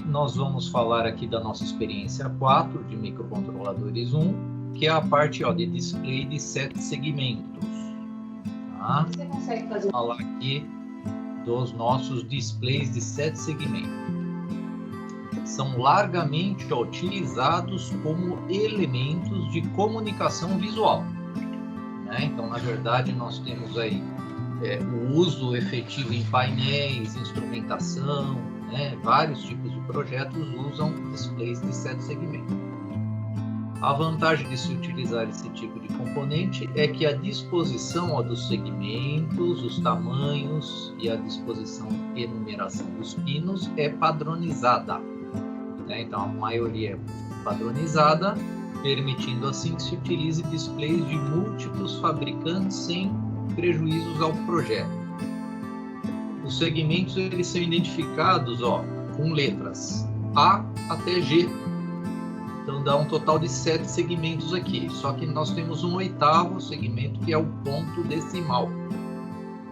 nós vamos falar aqui da nossa experiência 4 de microcontroladores 1, que é a parte de display de 7 segmentos. Tá? Você consegue fazer... Falar aqui dos nossos displays de 7 segmentos. São largamente utilizados como elementos de comunicação visual. Né? Então, na verdade, nós temos aí o uso efetivo em painéis, instrumentação, né? Vários tipos de projetos usam displays de 7 segmentos. A vantagem de se utilizar esse tipo de componente é que a disposição dos segmentos, os tamanhos e a disposição e numeração dos pinos é padronizada. Né? Então, a maioria é padronizada, permitindo assim que se utilize displays de múltiplos fabricantes sem prejuízos ao projeto. Os segmentos eles são identificados com letras A até G. Então dá um total de 7 segmentos aqui. Só que nós temos um 8º segmento que é o ponto decimal.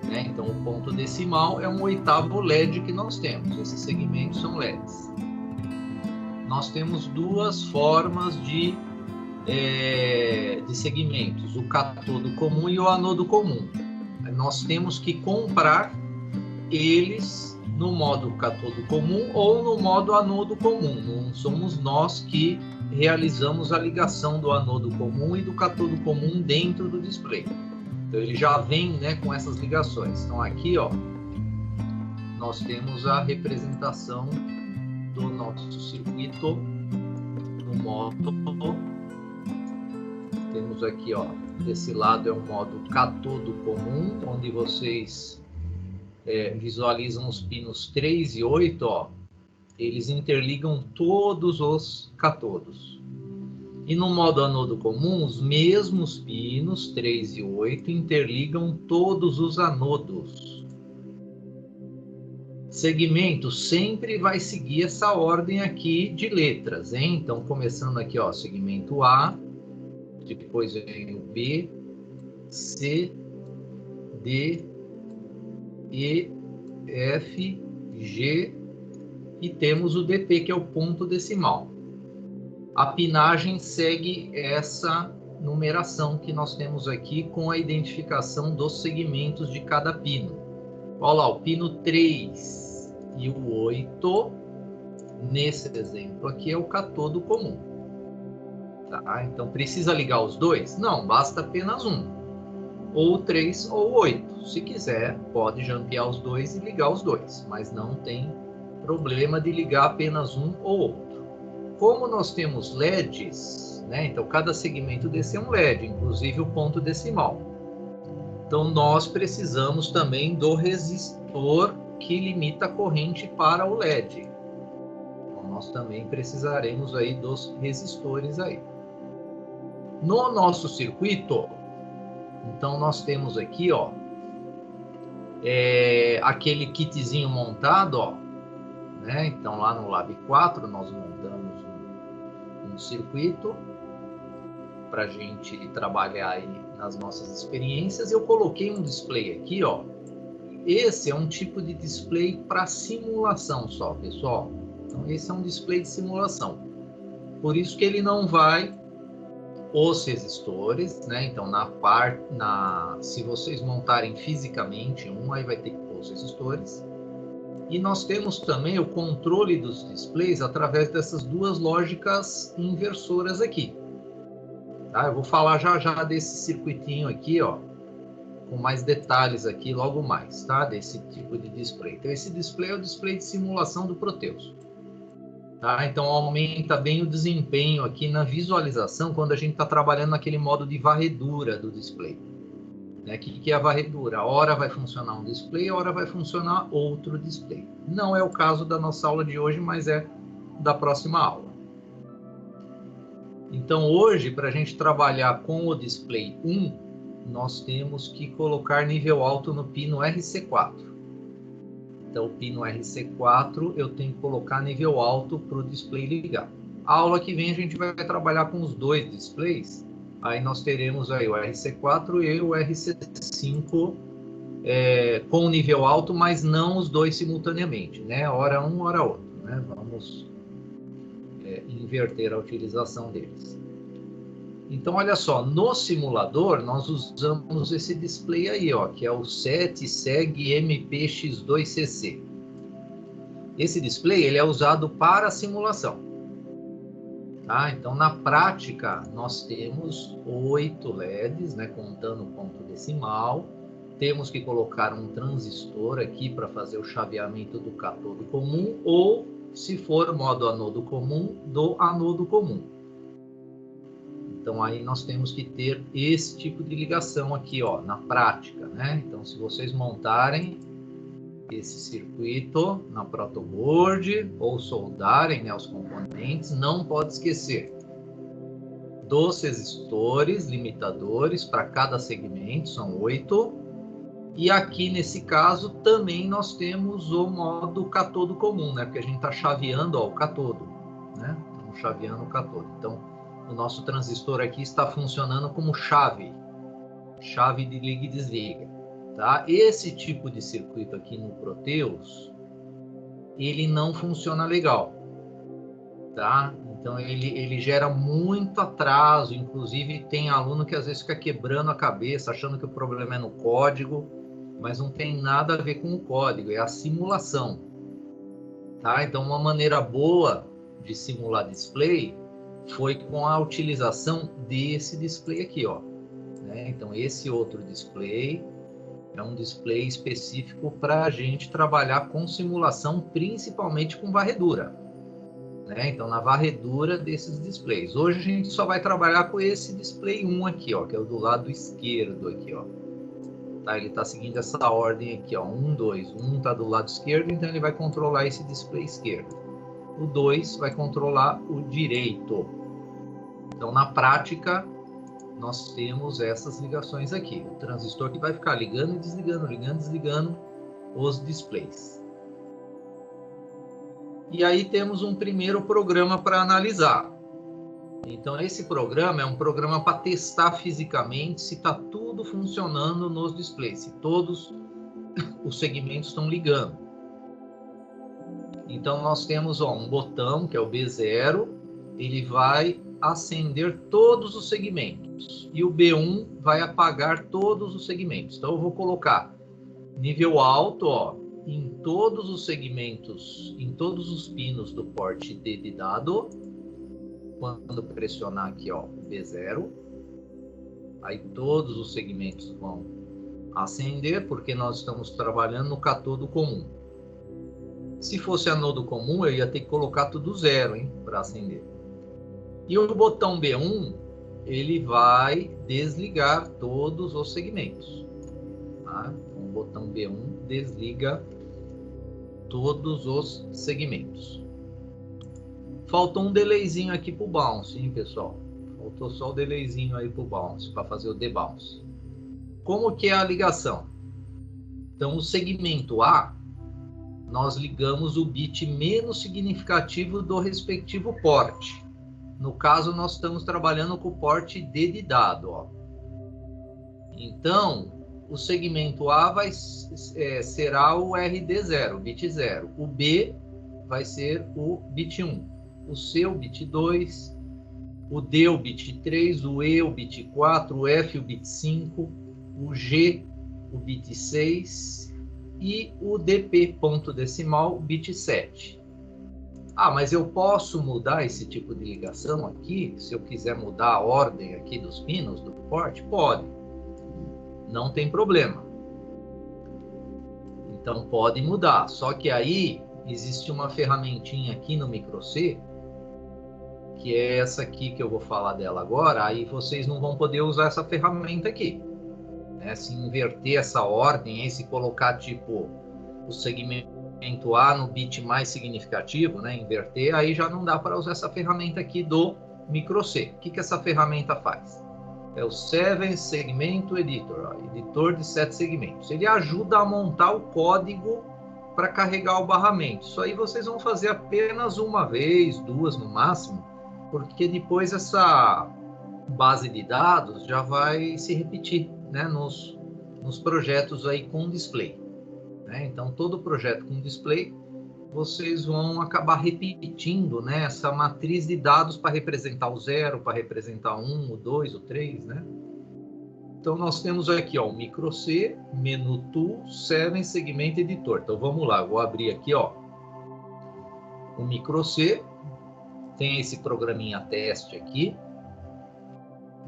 Né? Então o ponto decimal é um 8º LED que nós temos. Esses segmentos são LEDs. Nós temos duas formas de segmentos, o catodo comum e o anodo comum. Nós temos que comprar eles no modo catodo comum ou no modo anodo comum. Não somos nós que realizamos a ligação do anodo comum e do catodo comum dentro do display. Então ele já vem, né, com essas ligações. Então aqui nós temos a representação do nosso circuito no modo. Temos aqui, desse lado é o modo catodo comum, onde vocês visualizam os pinos 3 e 8, eles interligam todos os catodos. E no modo anodo comum, os mesmos pinos 3 e 8 interligam todos os anodos. Segmento sempre vai seguir essa ordem aqui de letras, hein? Então, começando aqui, segmento A, depois vem o B, C, D, E, F, G e temos o DP, que é o ponto decimal. A pinagem segue essa numeração que nós temos aqui com a identificação dos segmentos de cada pino. Olha lá, o pino 3 e o 8, nesse exemplo aqui, é o catodo comum. Tá? Então, precisa ligar os dois? Não, basta apenas um. Ou 3 ou 8. Se quiser, pode jampear os dois e ligar os dois, mas não tem problema de ligar apenas um ou outro. Como nós temos LEDs, né? Então cada segmento desse é um LED, inclusive o ponto decimal. Então nós precisamos também do resistor que limita a corrente para o LED. Então, nós também precisaremos aí dos resistores aí. No nosso circuito, então nós temos aqui, aquele kitzinho montado, né? Então lá no Lab 4 nós montamos um circuito para a gente trabalhar aí nas nossas experiências. Eu coloquei um display aqui, Esse é um tipo de display para simulação só, pessoal. Então esse é um display de simulação. Por isso que ele não vai os resistores, né? Então se vocês montarem fisicamente aí vai ter que pôr os resistores. E nós temos também o controle dos displays através dessas duas lógicas inversoras aqui. Tá? Eu vou falar já desse circuitinho aqui, com mais detalhes aqui logo mais, tá? Desse tipo de display. Então esse display é o display de simulação do Proteus. Tá? Então aumenta bem o desempenho aqui na visualização quando a gente está trabalhando naquele modo de varredura do display. O que é a varredura? Ora vai funcionar um display, ora vai funcionar outro display. Não é o caso da nossa aula de hoje, mas é da próxima aula. Então hoje, para a gente trabalhar com o display 1, nós temos que colocar nível alto no pino RC4. Então, o pino RC4, eu tenho que colocar nível alto para o display ligar. A aula que vem a gente vai trabalhar com os dois displays. Aí nós teremos aí o RC4 e o RC5 com nível alto, mas não os dois simultaneamente, né? Hora um, hora outro, né? Vamos inverter a utilização deles. Então, olha só, no simulador, nós usamos esse display aí, ó, que é o SET-SEG-MPX2CC. Esse display ele é usado para a simulação. Tá? Então, na prática, nós temos 8 LEDs, né, contando o ponto decimal. Temos que colocar um transistor aqui para fazer o chaveamento do catodo comum, ou, se for modo anodo comum, do anodo comum. Então, aí nós temos que ter esse tipo de ligação aqui, ó, na prática, né? Então, se vocês montarem esse circuito na protoboard ou soldarem, né, os componentes, não pode esquecer dos resistores limitadores para cada segmento, são 8. E aqui nesse caso também nós temos o modo catodo comum, né? Porque a gente está chaveando, ó, o catodo, né? Estamos chaveando o catodo. Então, o nosso transistor aqui está funcionando como chave de liga e desliga. Tá? Esse tipo de circuito aqui no Proteus, ele não funciona legal. Tá? Então, ele gera muito atraso. Inclusive, tem aluno que às vezes fica quebrando a cabeça, achando que o problema é no código, mas não tem nada a ver com o código, é a simulação. Tá? Então, uma maneira boa de simular display foi com a utilização desse display aqui, ó. Né? Então, esse outro display é um display específico para a gente trabalhar com simulação, principalmente com varredura. Né? Então, na varredura desses displays. Hoje a gente só vai trabalhar com esse display 1 aqui, ó, que é o do lado esquerdo aqui, ó. Tá? Ele está seguindo essa ordem aqui, ó, 1, 2. 1 está do lado esquerdo, então ele vai controlar esse display esquerdo. O 2 vai controlar o direito. Então, na prática, nós temos essas ligações aqui. O transistor que vai ficar ligando e desligando os displays. E aí temos um primeiro programa para analisar. Então, esse programa é um programa para testar fisicamente se está tudo funcionando nos displays, se todos os segmentos estão ligando. Então, nós temos, ó, um botão, que é o B0, ele vai acender todos os segmentos. E o B1 vai apagar todos os segmentos. Então, eu vou colocar nível alto, ó, em todos os segmentos, em todos os pinos do porte D de dado. Quando pressionar aqui, ó, B0, aí todos os segmentos vão acender, porque nós estamos trabalhando no catodo comum. Se fosse anodo comum, eu ia ter que colocar tudo 0, hein, para acender. E o botão B1, ele vai desligar todos os segmentos. Tá? Então, o botão B1 desliga todos os segmentos. Faltou um delayzinho aqui para o bounce, hein, pessoal? Faltou só o delayzinho aí para o bounce, para fazer o debounce. Como que é a ligação? Então, o segmento A, nós ligamos o bit menos significativo do respectivo porte. No caso, nós estamos trabalhando com o porte D de dado, ó. Então, o segmento A será o RD0, o bit 0. O B vai ser o bit 1. O C, o bit 2. O D, o bit 3. O E, o bit 4. O F, o bit 5. O G, o bit 6. E o DP, ponto decimal, o bit 7. Ah, mas eu posso mudar esse tipo de ligação aqui? Se eu quiser mudar a ordem aqui dos pinos do porte? Pode. Não tem problema. Então, pode mudar. Só que aí, existe uma ferramentinha aqui no microC, que é essa aqui que eu vou falar dela agora. Aí vocês não vão poder usar essa ferramenta aqui. Né? Se inverter essa ordem, se colocar tipo o segmento A no bit mais significativo, né? Inverter, aí já não dá para usar essa ferramenta aqui do microC. O que essa ferramenta faz? É o 7 Segmento Editor, ó, editor de 7 segmentos. Ele ajuda a montar o código para carregar o barramento. Isso aí vocês vão fazer apenas uma vez, duas no máximo, porque depois essa base de dados já vai se repetir, né, nos projetos aí com display. Né? Então, todo projeto com display vocês vão acabar repetindo, né, essa matriz de dados para representar o 0, para representar o 1, o 2, o 3, né? Então, nós temos aqui, ó, o micro C, menu tool, 7 segmento editor. Então, vamos lá, eu vou abrir aqui, ó, o micro C, tem esse programinha teste aqui,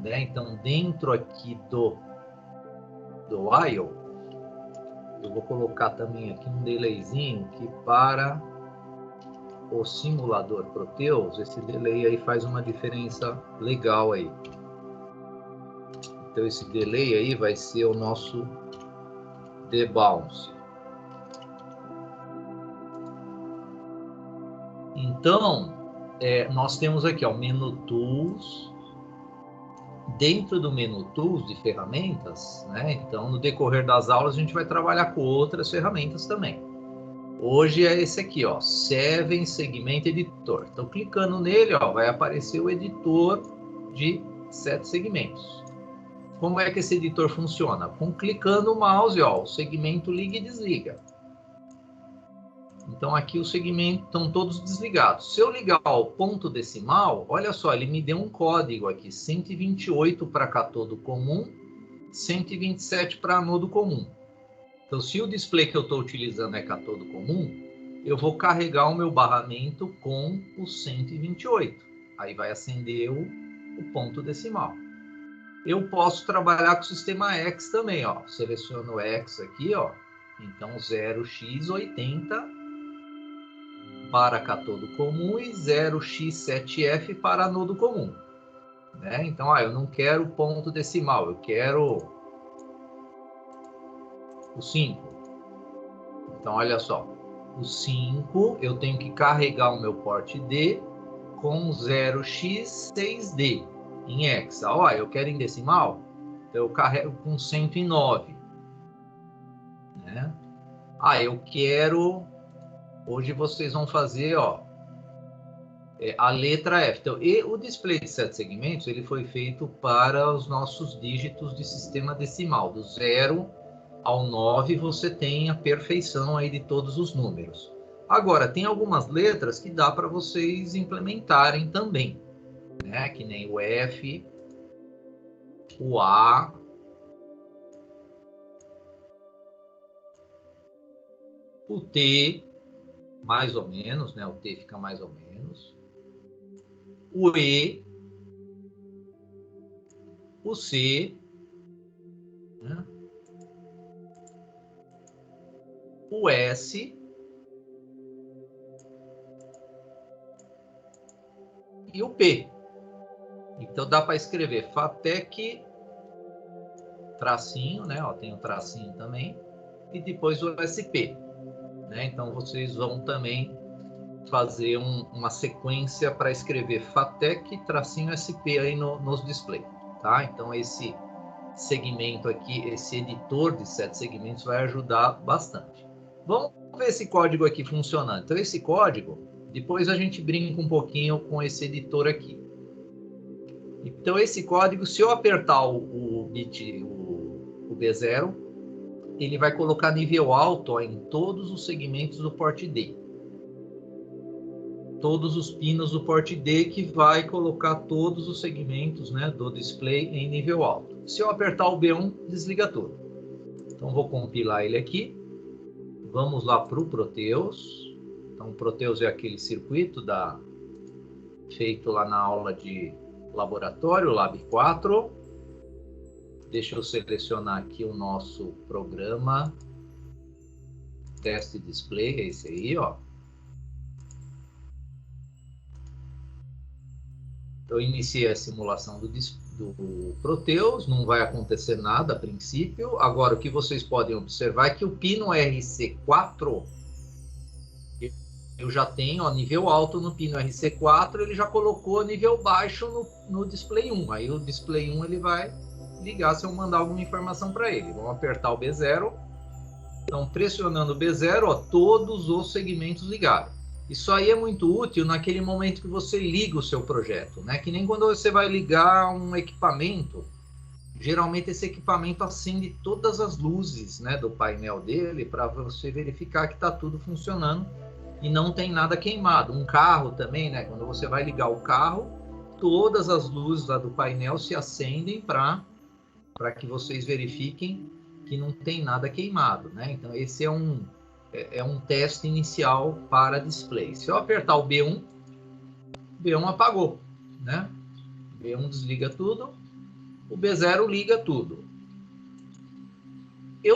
né? Então, dentro aqui do while, eu vou colocar também aqui um delayzinho que para o simulador Proteus, esse delay aí faz uma diferença legal aí. Então, esse delay aí vai ser o nosso debounce. Então, nós temos aqui, ó, o menu Tools. Dentro do menu Tools de ferramentas, né? Então, no decorrer das aulas, a gente vai trabalhar com outras ferramentas também. Hoje é esse aqui, ó, 7 Segment Editor. Então, clicando nele, ó, vai aparecer o editor de 7 segmentos. Como é que esse editor funciona? Com clicando o mouse, ó, o segmento liga e desliga. Então, aqui os segmentos estão todos desligados. Se eu ligar o ponto decimal, olha só, ele me deu um código aqui, 128 para cátodo comum, 127 para anodo comum. Então, se o display que eu estou utilizando é cátodo comum, eu vou carregar o meu barramento com o 128. Aí vai acender o ponto decimal. Eu posso trabalhar com o sistema X também, ó. Seleciono o X aqui, ó. Então, 0x80 para cátodo comum e 0x7f para anodo comum. Né? Então, eu não quero ponto decimal, eu quero o 5. Então, olha só. O 5, eu tenho que carregar o meu porte D com 0x6D. Em hexa, ó, eu quero em decimal, eu carrego com 109, né? Eu quero, hoje vocês vão fazer, ó, a letra F. Então, e o display de 7 segmentos, ele foi feito para os nossos dígitos de sistema decimal, do 0 ao 9, você tem a perfeição aí de todos os números. Agora, tem algumas letras que dá para vocês implementarem também, né? Que nem o F, o A, o T, mais ou menos, né? O T fica mais ou menos. O E, o C, né? O S e o P. Então dá para escrever FATEC, tracinho, né? Ó, tem o tracinho também, e depois o SP, né? Então vocês vão também fazer uma sequência para escrever FATEC, tracinho SP aí nos displays, tá? Então esse segmento aqui, esse editor de 7 segmentos vai ajudar bastante. Vamos ver esse código aqui funcionando. Então esse código, depois a gente brinca um pouquinho com esse editor aqui. Então, esse código, se eu apertar o bit, o B0, ele vai colocar nível alto, ó, em todos os segmentos do porte D. Todos os pinos do porte D, que vai colocar todos os segmentos, né, do display em nível alto. Se eu apertar o B1, desliga tudo. Então, vou compilar ele aqui. Vamos lá para o Proteus. Então, o Proteus é aquele circuito feito lá na aula de laboratório, Lab 4. Deixa eu selecionar aqui o nosso programa teste display, é esse aí, ó. Eu iniciei a simulação do Proteus, não vai acontecer nada a princípio. Agora, o que vocês podem observar é que o pino RC4, eu já tenho, ó, nível alto no pino RC4, ele já colocou nível baixo no display 1. Aí o display 1 ele vai ligar se eu mandar alguma informação para ele. Vamos apertar o B0. Então, pressionando o B0, ó, todos os segmentos ligaram. Isso aí é muito útil naquele momento que você liga o seu projeto, né? Que nem quando você vai ligar um equipamento, geralmente esse equipamento acende todas as luzes, né, do painel dele para você verificar que está tudo funcionando e não tem nada queimado. Um carro também, né? Quando você vai ligar o carro, todas as luzes lá do painel se acendem para que vocês verifiquem que não tem nada queimado, né? Então, esse é um teste inicial para display. Se eu apertar o B1 apagou, né? B1 desliga tudo, o B0 liga tudo.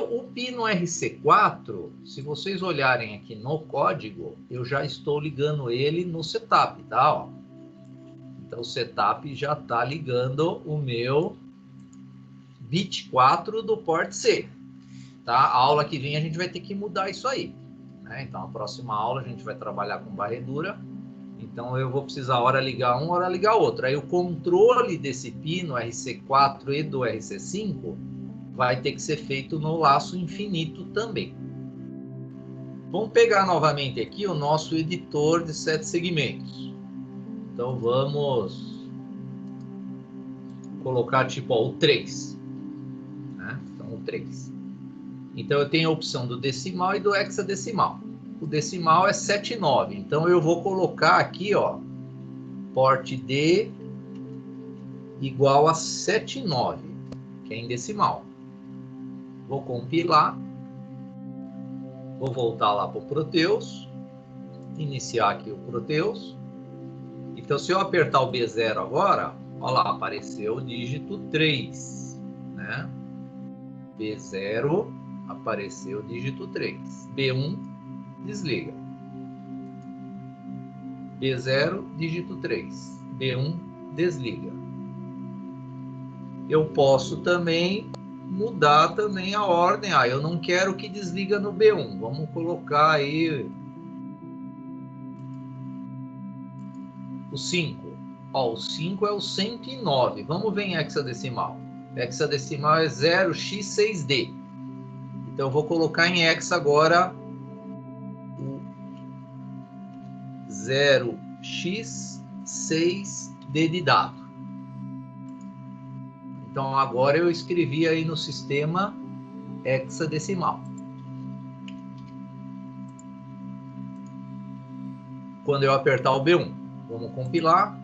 O pino RC4, se vocês olharem aqui no código, eu já estou ligando ele no setup, tá? Ó. Então, o setup já está ligando o meu bit 4 do port C. Tá? A aula que vem a gente vai ter que mudar isso aí. Né? Então, a próxima aula a gente vai trabalhar com varredura. Então, eu vou precisar hora ligar um, hora ligar outro. Aí, o controle desse pino RC4 e do RC5 vai ter que ser feito no laço infinito também. Vamos pegar novamente aqui o nosso editor de 7 segmentos. Então, vamos colocar tipo ó, o 3. Né? Então, o 3. Então, eu tenho a opção do decimal e do hexadecimal. O decimal é 7,9. Então, eu vou colocar aqui, ó, porte D igual a 7,9, que é em decimal. Vou compilar. Vou voltar lá para o Proteus. Iniciar aqui o Proteus. Então, se eu apertar o B0 agora, olha lá, apareceu o dígito 3. Né? B0, apareceu o dígito 3. B1, desliga. B0, dígito 3. B1, desliga. Eu posso também mudar também a ordem. Eu não quero que desliga no B1. Vamos colocar aí o 5. Ó, o 5 é o 109. Vamos ver em hexadecimal. Hexadecimal é 0x6d. Então, eu vou colocar em hexa agora o 0x6d de dado. Então, agora eu escrevi aí no sistema hexadecimal. Quando eu apertar o B1, vamos compilar.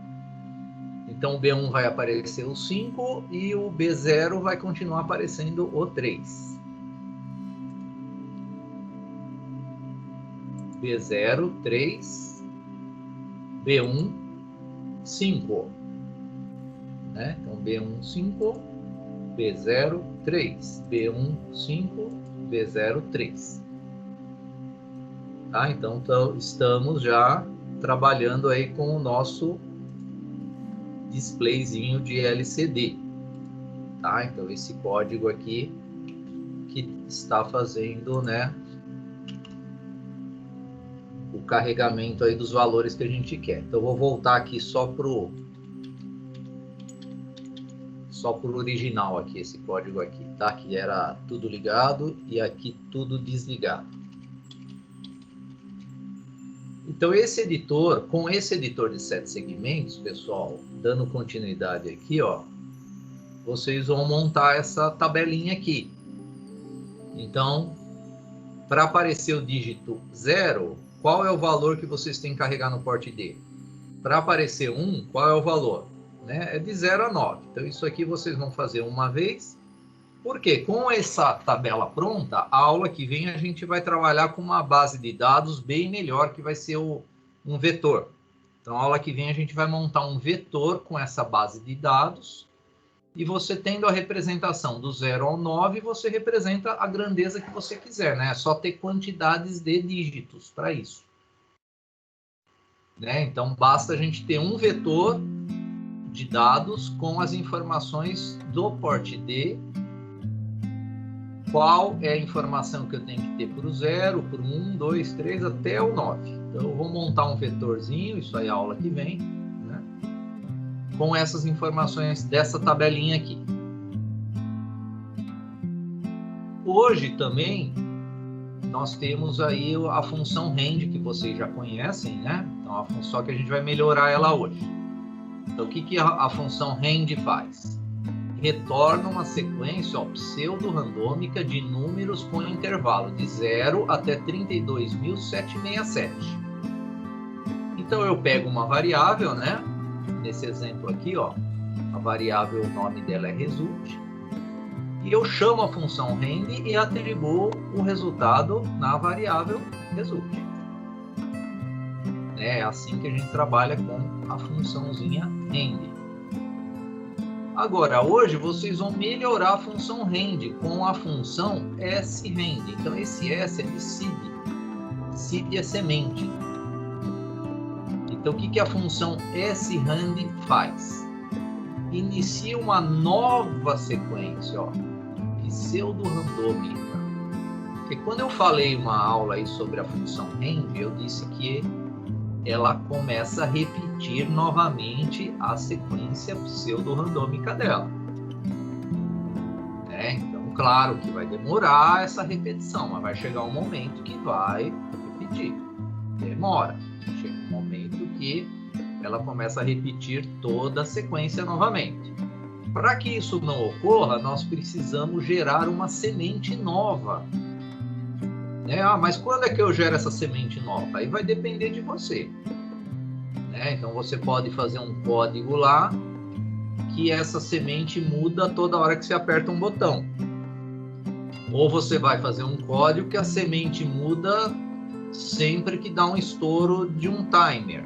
Então, o B1 vai aparecer o 5 e o B0 vai continuar aparecendo o 3. B0, 3. B1, 5. Né? Então, B1, 5. B0, 3. B1, 5. B0, 3. Tá? Então, estamos já trabalhando aí com o nosso displayzinho de LCD. Tá? Então, esse código aqui que está fazendo, né, o carregamento aí dos valores que a gente quer. Então, eu vou voltar aqui só pro original aqui, esse código aqui, tá? Que era tudo ligado e aqui tudo desligado. Então, esse editor, com esse editor de 7 segmentos, pessoal, dando continuidade aqui, ó, vocês vão montar essa tabelinha aqui. Então, para aparecer o dígito 0, qual é o valor que vocês têm que carregar no porte D? Para aparecer 1, qual é o valor? Né? É de 0 a 9. Então, isso aqui vocês vão fazer uma vez. Porque com essa tabela pronta, a aula que vem a gente vai trabalhar com uma base de dados bem melhor, que vai ser um vetor. Então, a aula que vem a gente vai montar um vetor com essa base de dados. E você tendo a representação do 0 ao 9, você representa a grandeza que você quiser, né? É só ter quantidades de dígitos para isso. Né? Então, basta a gente ter um vetor de dados com as informações do porte D. Qual é a informação que eu tenho que ter para o 0, para o 1, 2, 3, até o 9. Então, eu vou montar um vetorzinho, isso aí é a aula que vem, né? Com essas informações dessa tabelinha aqui. Hoje também, nós temos aí a função rend, que vocês já conhecem, né? Então, só que a gente vai melhorar ela hoje. Então, o que a função rend faz? Retorna uma sequência pseudo-randômica de números com intervalo de 0 até 32.767. Então eu pego uma variável, né? Nesse exemplo aqui, ó, a variável, o nome dela é result, e eu chamo a função rend e atribuo o resultado na variável result. É assim que a gente trabalha com a funçãozinha rend. Agora, hoje vocês vão melhorar a função rend com a função sRend. Então, esse S é de seed. Seed é semente. Então, o que a função sRend faz? Inicia uma nova sequência, ó, pseudo-randômica. Porque quando eu falei uma aula aí sobre a função rend, eu disse que ela começa a repetir novamente a sequência pseudo-randômica dela. Então, claro que vai demorar essa repetição, mas vai chegar um momento que vai repetir. Demora. Chega um momento que ela começa a repetir toda a sequência novamente. Para que isso não ocorra, nós precisamos gerar uma semente nova. Mas quando é que eu gero essa semente nova? Aí vai depender de você. Então você pode fazer um código lá que essa semente muda toda hora que você aperta um botão. Ou você vai fazer um código que a semente muda sempre que dá um estouro de um timer.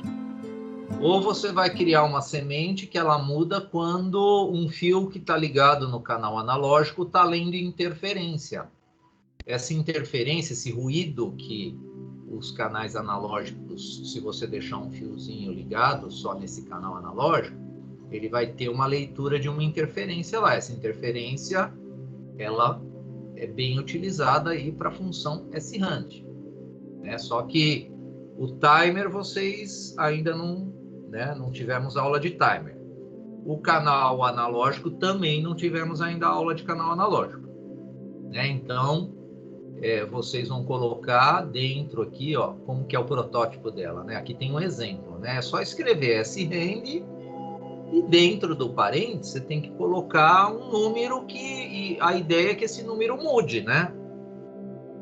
Ou você vai criar uma semente que ela muda quando um fio que está ligado no canal analógico está lendo interferência. Essa interferência, esse ruído que os canais analógicos, se você deixar um fiozinho ligado só nesse canal analógico, ele vai ter uma leitura de uma interferência lá. Essa interferência, ela é bem utilizada aí para a função sRand. Só que o timer, vocês ainda não tivemos aula de timer. O canal analógico também não tivemos ainda aula de canal analógico. Então, vocês vão colocar dentro aqui, ó, como que é o protótipo dela, Aqui tem um exemplo, É só escrever sRand e dentro do parênteses você tem que colocar um número que a ideia é que esse número mude,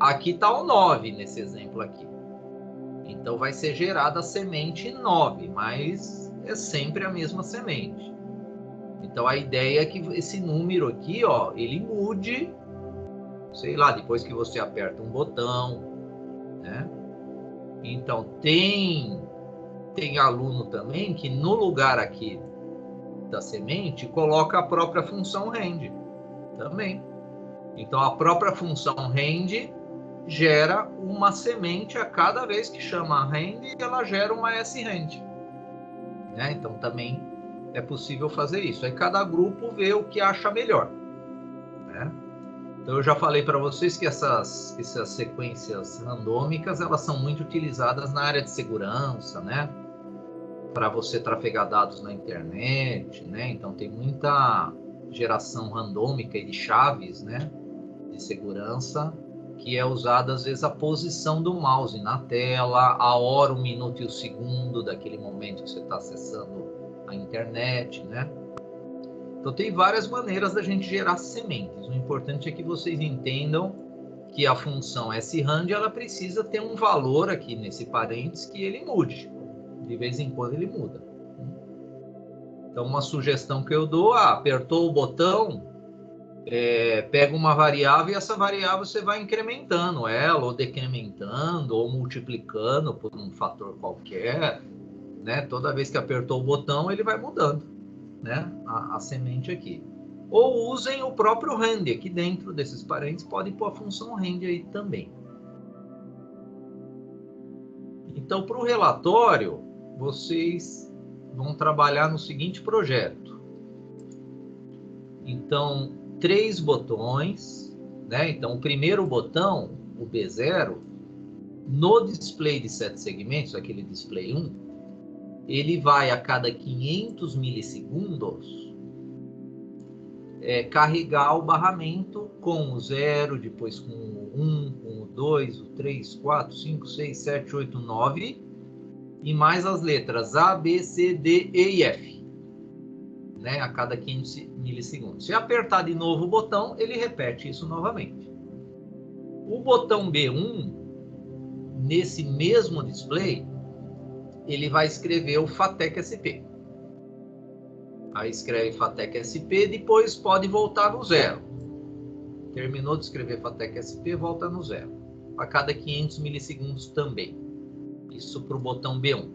Aqui está o 9 nesse exemplo aqui. Então vai ser gerada a semente 9, mas é sempre a mesma semente. Então a ideia é que esse número aqui, ó, ele mude, sei lá, depois que você aperta um botão, Então tem aluno também que no lugar aqui da semente coloca a própria função rend também. Então a própria função rend gera uma semente a cada vez que chama a rend, ela gera uma sRand. Então também é possível fazer isso. Aí cada grupo vê o que acha melhor. Então eu já falei para vocês que essas sequências randômicas, elas são muito utilizadas na área de segurança, para você trafegar dados na internet, Então tem muita geração randômica de chaves, de segurança, que é usada às vezes a posição do mouse na tela, a hora, o minuto e o segundo daquele momento que você está acessando a internet, Então tem várias maneiras da gente gerar sementes. O importante é que vocês entendam que a função sRand, ela precisa ter um valor aqui nesse parênteses que ele mude. De vez em quando ele muda. Então uma sugestão que eu dou, apertou o botão, pega uma variável e essa variável você vai incrementando ela, ou decrementando, ou multiplicando por um fator qualquer, Toda vez que apertou o botão, ele vai mudando, a semente aqui. Ou usem o próprio rend, aqui dentro desses parênteses, pode pôr a função rend aí também. Então, para o relatório, vocês vão trabalhar no seguinte projeto. Então, 3 botões, Então, o primeiro botão, o B0, no display de 7 segmentos, aquele display 1, ele vai a cada 500 milissegundos carregar o barramento com o 0, depois com o 1, com o 2, o 3, 4, 5, 6, 7, 8, 9, e mais as letras A, B, C, D, E e F, a cada 500 milissegundos. Se apertar de novo o botão, ele repete isso novamente. O botão B1, nesse mesmo display, ele vai escrever o FATEC SP. Aí escreve FATEC SP, depois pode voltar no zero. Terminou de escrever FATEC SP, volta no zero. A cada 500 milissegundos também. Isso para o botão B1.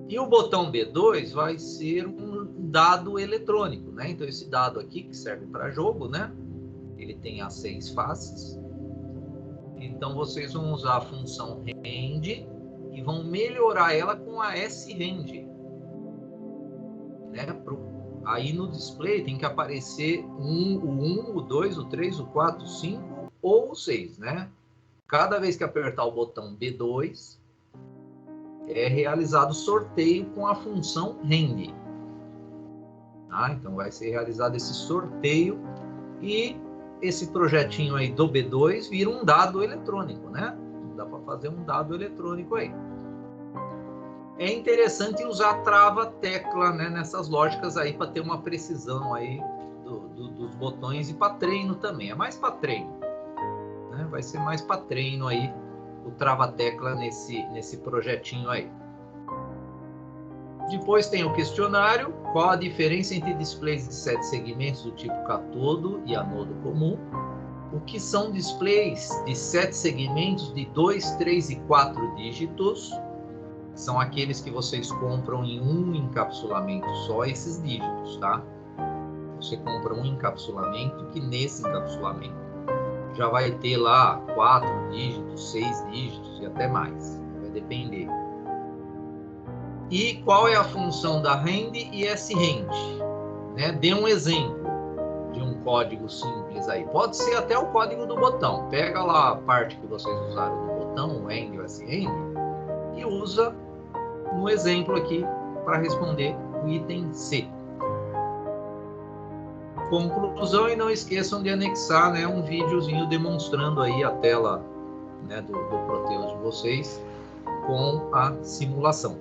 E o botão B2 vai ser um dado eletrônico, né? Então esse dado aqui, que serve para jogo, né? Ele tem as 6 faces. Então vocês vão usar a função rend e vão melhorar ela com a sRend. Né? Aí no display tem que aparecer o 1, o 2, o 3, o 4, o 5 ou o 6, né? Cada vez que apertar o botão B2, é realizado sorteio com a função rend. Tá? Então vai ser realizado esse sorteio e esse projetinho aí do B2 vira um dado eletrônico, né? Dá para fazer um dado eletrônico aí. É interessante usar trava-tecla, né, nessas lógicas aí para ter uma precisão aí dos botões e para treino também. É mais para treino, né? Vai ser mais para treino aí o trava-tecla nesse projetinho aí. Depois tem o questionário, qual a diferença entre displays de 7 segmentos do tipo catodo e anodo comum? O que são displays de 7 segmentos de 2, 3 e 4 dígitos? São aqueles que vocês compram em um encapsulamento só, esses dígitos, tá? Você compra um encapsulamento que nesse encapsulamento já vai ter lá 4 dígitos, 6 dígitos e até mais. Vai depender. E qual é a função da rend e sRend? Né? Dê um exemplo de um código simples aí. Pode ser até o código do botão. Pega lá a parte que vocês usaram no botão, o rend e o sRend, e usa no exemplo aqui para responder o item C. Conclusão, e não esqueçam de anexar, né, um videozinho demonstrando aí a tela, né, do Proteus de vocês com a simulação.